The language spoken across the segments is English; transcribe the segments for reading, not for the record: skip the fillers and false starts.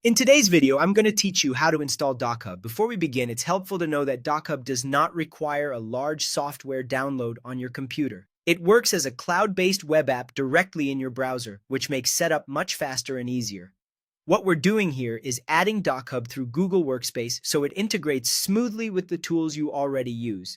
In today's video, I'm going to teach you how to install DocHub. Before we begin, it's helpful to know that DocHub does not require a large software download on your computer. It works as a cloud-based web app directly in your browser, which makes setup much faster and easier. What we're doing here is adding DocHub through Google Workspace so it integrates smoothly with the tools you already use.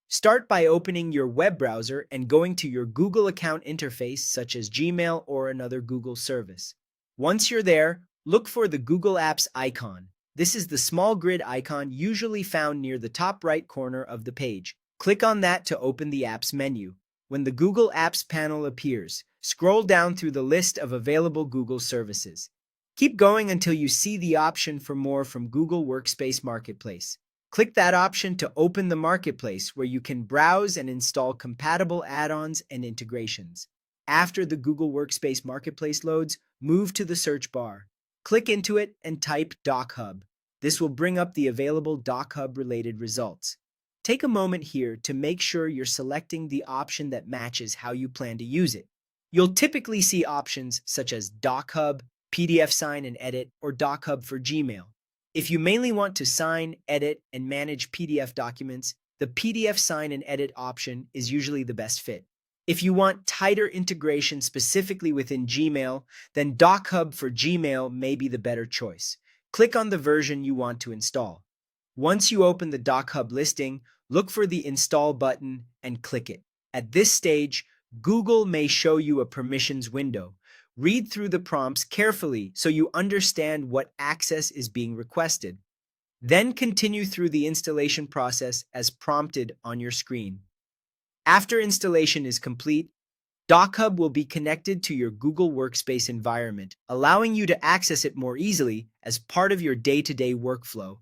Start by opening your web browser and going to your Google account interface such as Gmail or another Google service. Once you're there, look for the Google Apps icon. This is the small grid icon usually found near the top right corner of the page. Click on that to open the Apps menu. When the Google Apps panel appears, scroll down through the list of available Google services. Keep going until you see the option for more from Google Workspace Marketplace. Click that option to open the marketplace where you can browse and install compatible add-ons and integrations. After the Google Workspace Marketplace loads, move to the search bar. Click into it and type DocHub. This will bring up the available DocHub-related results. Take a moment here to make sure you're selecting the option that matches how you plan to use it. You'll typically see options such as DocHub, PDF Sign and Edit, or DocHub for Gmail. If you mainly want to sign, edit, and manage PDF documents, the PDF Sign and Edit option is usually the best fit. If you want tighter integration specifically within Gmail, then DocHub for Gmail may be the better choice. Click on the version you want to install. Once you open the DocHub listing, look for the Install button and click it. At this stage, Google may show you a permissions window. Read through the prompts carefully so you understand what access is being requested. Then continue through the installation process as prompted on your screen. After installation is complete, DocHub will be connected to your Google Workspace environment, allowing you to access it more easily as part of your day-to-day workflow.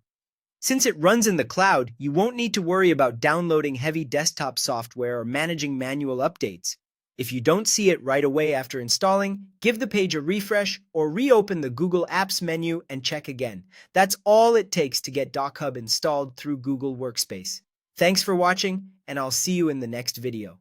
Since it runs in the cloud, you won't need to worry about downloading heavy desktop software or managing manual updates. If you don't see it right away after installing, give the page a refresh or reopen the Google Apps menu and check again. That's all it takes to get DocHub installed through Google Workspace. Thanks for watching, and I'll see you in the next video.